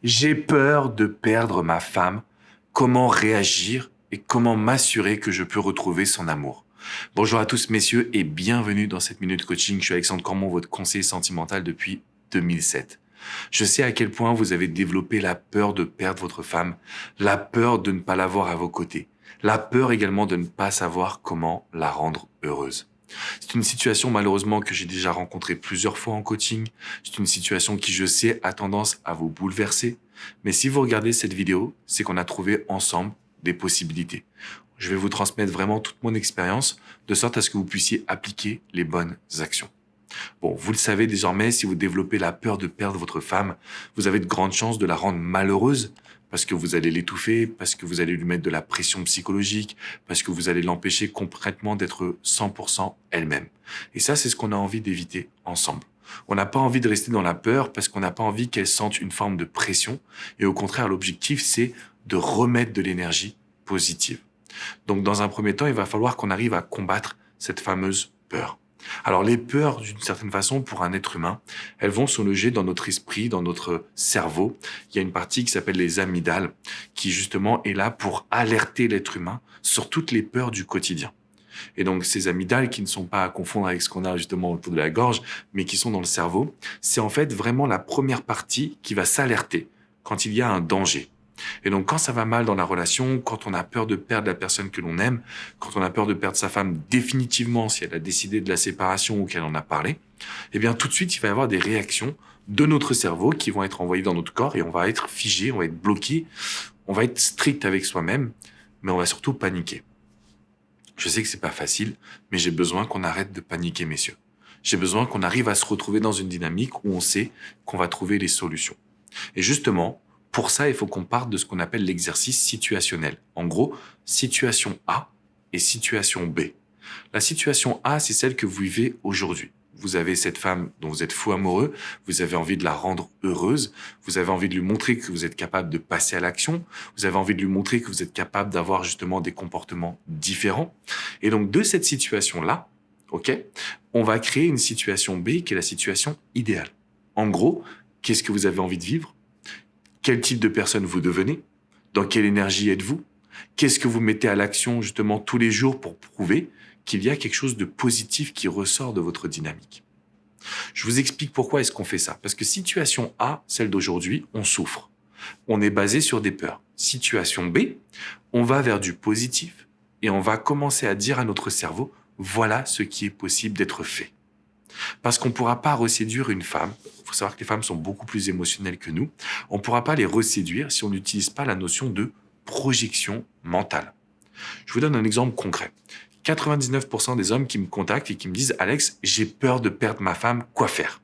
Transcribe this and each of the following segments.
J'ai peur de perdre ma femme. Comment réagir et comment m'assurer que je peux retrouver son amour? Bonjour à tous messieurs et bienvenue dans cette minute coaching. Je suis Alexandre Cormon, votre conseiller sentimental depuis 2007. Je sais à quel point vous avez développé la peur de perdre votre femme, la peur de ne pas l'avoir à vos côtés, la peur également de ne pas savoir comment la rendre heureuse. C'est une situation malheureusement que j'ai déjà rencontrée plusieurs fois en coaching. C'est une situation qui, je sais, a tendance à vous bouleverser. Mais si vous regardez cette vidéo, c'est qu'on a trouvé ensemble des possibilités. Je vais vous transmettre vraiment toute mon expérience de sorte à ce que vous puissiez appliquer les bonnes actions. Bon, vous le savez désormais, si vous développez la peur de perdre votre femme, vous avez de grandes chances de la rendre malheureuse parce que vous allez l'étouffer, parce que vous allez lui mettre de la pression psychologique, parce que vous allez l'empêcher concrètement d'être 100% elle-même. Et ça, c'est ce qu'on a envie d'éviter ensemble. On n'a pas envie de rester dans la peur parce qu'on n'a pas envie qu'elle sente une forme de pression. Et au contraire, l'objectif, c'est de remettre de l'énergie positive. Donc, dans un premier temps, il va falloir qu'on arrive à combattre cette fameuse peur. Alors les peurs, d'une certaine façon, pour un être humain, elles vont se loger dans notre esprit, dans notre cerveau. Il y a une partie qui s'appelle les amygdales, qui justement est là pour alerter l'être humain sur toutes les peurs du quotidien. Et donc ces amygdales, qui ne sont pas à confondre avec ce qu'on a justement autour de la gorge, mais qui sont dans le cerveau, c'est en fait vraiment la première partie qui va s'alerter quand il y a un danger. Et donc, quand ça va mal dans la relation, quand on a peur de perdre la personne que l'on aime, quand on a peur de perdre sa femme définitivement si elle a décidé de la séparation ou qu'elle en a parlé, eh bien, tout de suite, il va y avoir des réactions de notre cerveau qui vont être envoyées dans notre corps et on va être figé, on va être bloqué, on va être strict avec soi-même, mais on va surtout paniquer. Je sais que c'est pas facile, mais j'ai besoin qu'on arrête de paniquer, messieurs. J'ai besoin qu'on arrive à se retrouver dans une dynamique où on sait qu'on va trouver les solutions. Et justement, pour ça, il faut qu'on parte de ce qu'on appelle l'exercice situationnel. En gros, situation A et situation B. La situation A, c'est celle que vous vivez aujourd'hui. Vous avez cette femme dont vous êtes fou amoureux, vous avez envie de la rendre heureuse, vous avez envie de lui montrer que vous êtes capable de passer à l'action, vous avez envie de lui montrer que vous êtes capable d'avoir justement des comportements différents. Et donc, de cette situation-là, ok, on va créer une situation B qui est la situation idéale. En gros, qu'est-ce que vous avez envie de vivre? Quel type de personne vous devenez? Dans quelle énergie êtes-vous? Qu'est-ce que vous mettez à l'action justement tous les jours pour prouver qu'il y a quelque chose de positif qui ressort de votre dynamique? Je vous explique pourquoi est-ce qu'on fait ça. Parce que situation A, celle d'aujourd'hui, on souffre. On est basé sur des peurs. Situation B, on va vers du positif et on va commencer à dire à notre cerveau, voilà ce qui est possible d'être fait. Parce qu'on ne pourra pas reséduire une femme. Il faut savoir que les femmes sont beaucoup plus émotionnelles que nous. On ne pourra pas les reséduire si on n'utilise pas la notion de projection mentale. Je vous donne un exemple concret. 99% des hommes qui me contactent et qui me disent « Alex, j'ai peur de perdre ma femme, quoi faire ?»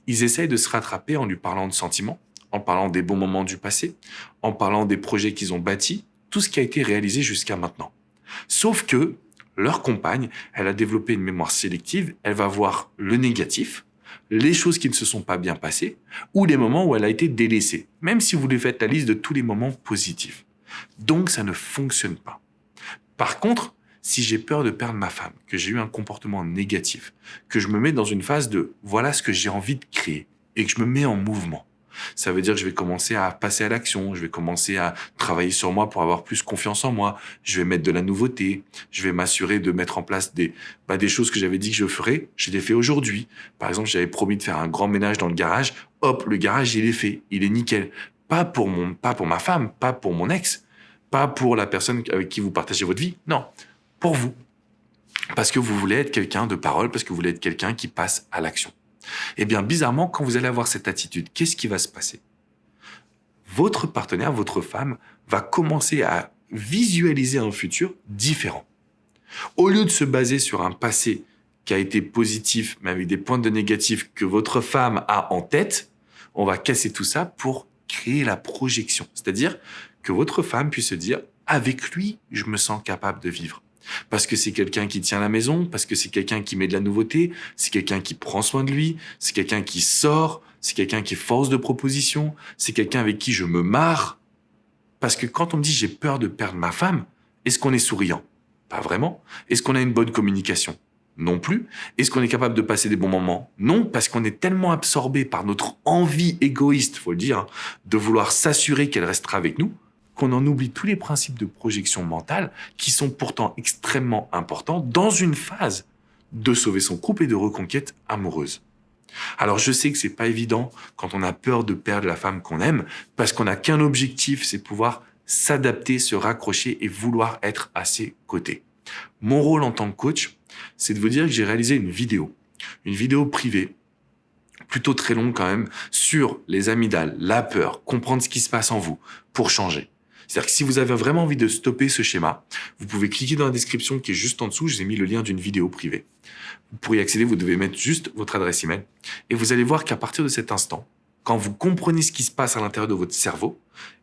Ils essayent de se rattraper en lui parlant de sentiments, en parlant des bons moments du passé, en parlant des projets qu'ils ont bâtis, tout ce qui a été réalisé jusqu'à maintenant. Sauf que leur compagne, elle a développé une mémoire sélective, elle va voir le négatif, les choses qui ne se sont pas bien passées, ou les moments où elle a été délaissée, même si vous lui faites la liste de tous les moments positifs. Donc, ça ne fonctionne pas. Par contre, si j'ai peur de perdre ma femme, que j'ai eu un comportement négatif, que je me mets dans une phase de « voilà ce que j'ai envie de créer » et que je me mets en mouvement, ça veut dire que je vais commencer à passer à l'action, je vais commencer à travailler sur moi pour avoir plus confiance en moi, je vais mettre de la nouveauté, je vais m'assurer de mettre en place des choses que j'avais dit que je ferais, je les fais aujourd'hui. Par exemple, j'avais promis de faire un grand ménage dans le garage, hop, le garage, il est fait, il est nickel. Pas pour ma femme, pas pour mon ex, pas pour la personne avec qui vous partagez votre vie, non, pour vous. Parce que vous voulez être quelqu'un de parole, parce que vous voulez être quelqu'un qui passe à l'action. Eh bien, bizarrement, quand vous allez avoir cette attitude, qu'est-ce qui va se passer? Votre partenaire, votre femme, va commencer à visualiser un futur différent. Au lieu de se baser sur un passé qui a été positif, mais avec des points de négatif que votre femme a en tête, on va casser tout ça pour créer la projection. C'est-à-dire que votre femme puisse se dire, avec lui, je me sens capable de vivre. Parce que c'est quelqu'un qui tient la maison, parce que c'est quelqu'un qui met de la nouveauté, c'est quelqu'un qui prend soin de lui, c'est quelqu'un qui sort, c'est quelqu'un qui est force de proposition, c'est quelqu'un avec qui je me marre. Parce que quand on me dit j'ai peur de perdre ma femme, est-ce qu'on est souriant? Pas vraiment. Est-ce qu'on a une bonne communication? Non plus. Est-ce qu'on est capable de passer des bons moments? Non, parce qu'on est tellement absorbé par notre envie égoïste, faut le dire, hein, de vouloir s'assurer qu'elle restera avec nous, qu'on en oublie tous les principes de projection mentale qui sont pourtant extrêmement importants dans une phase de sauver son couple et de reconquête amoureuse. Alors je sais que c'est pas évident quand on a peur de perdre la femme qu'on aime, parce qu'on n'a qu'un objectif, c'est pouvoir s'adapter, se raccrocher et vouloir être à ses côtés. Mon rôle en tant que coach, c'est de vous dire que j'ai réalisé une vidéo privée, plutôt très longue quand même, sur les amygdales, la peur, comprendre ce qui se passe en vous pour changer. C'est-à-dire que si vous avez vraiment envie de stopper ce schéma, vous pouvez cliquer dans la description qui est juste en dessous, je vous ai mis le lien d'une vidéo privée. Pour y accéder, vous devez mettre juste votre adresse email et vous allez voir qu'à partir de cet instant, quand vous comprenez ce qui se passe à l'intérieur de votre cerveau,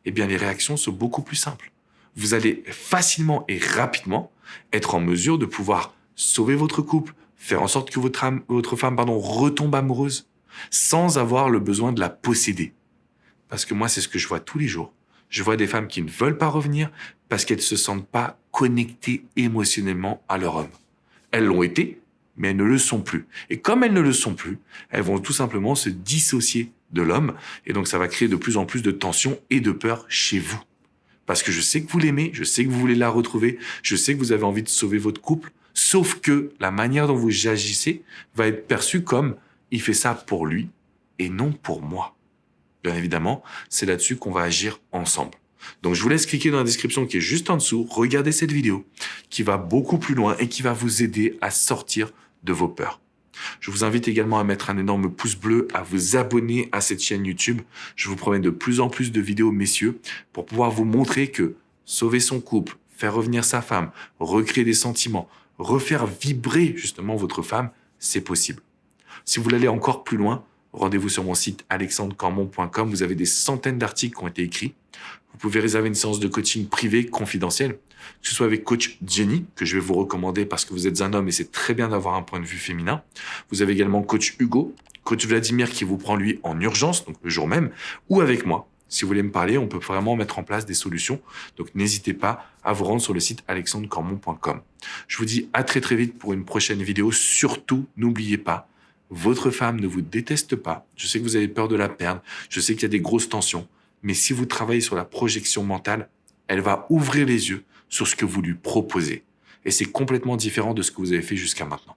eh bien les réactions sont beaucoup plus simples. Vous allez facilement et rapidement être en mesure de pouvoir sauver votre couple, faire en sorte que votre femme retombe amoureuse sans avoir le besoin de la posséder. Parce que moi, c'est ce que je vois tous les jours. Je vois des femmes qui ne veulent pas revenir parce qu'elles ne se sentent pas connectées émotionnellement à leur homme. Elles l'ont été, mais elles ne le sont plus. Et comme elles ne le sont plus, elles vont tout simplement se dissocier de l'homme. Et donc, ça va créer de plus en plus de tensions et de peur chez vous. Parce que je sais que vous l'aimez, je sais que vous voulez la retrouver, je sais que vous avez envie de sauver votre couple, sauf que la manière dont vous agissez va être perçue comme « il fait ça pour lui et non pour moi ». Bien évidemment, c'est là-dessus qu'on va agir ensemble. Donc, je vous laisse cliquer dans la description qui est juste en dessous, regardez cette vidéo qui va beaucoup plus loin et qui va vous aider à sortir de vos peurs. Je vous invite également à mettre un énorme pouce bleu, à vous abonner à cette chaîne YouTube. Je vous promets de plus en plus de vidéos, messieurs, pour pouvoir vous montrer que sauver son couple, faire revenir sa femme, recréer des sentiments, refaire vibrer justement votre femme, c'est possible. Si vous voulez aller encore plus loin, rendez-vous sur mon site alexandrecormon.com. Vous avez des centaines d'articles qui ont été écrits. Vous pouvez réserver une séance de coaching privée, confidentielle, que ce soit avec coach Jenny, que je vais vous recommander parce que vous êtes un homme et c'est très bien d'avoir un point de vue féminin. Vous avez également coach Hugo, coach Vladimir qui vous prend lui en urgence, donc le jour même, ou avec moi. Si vous voulez me parler, on peut vraiment mettre en place des solutions. Donc n'hésitez pas à vous rendre sur le site alexandrecormon.com. Je vous dis à très très vite pour une prochaine vidéo. Surtout, n'oubliez pas, votre femme ne vous déteste pas. Je sais que vous avez peur de la perdre. Je sais qu'il y a des grosses tensions. Mais si vous travaillez sur la projection mentale, elle va ouvrir les yeux sur ce que vous lui proposez. Et c'est complètement différent de ce que vous avez fait jusqu'à maintenant.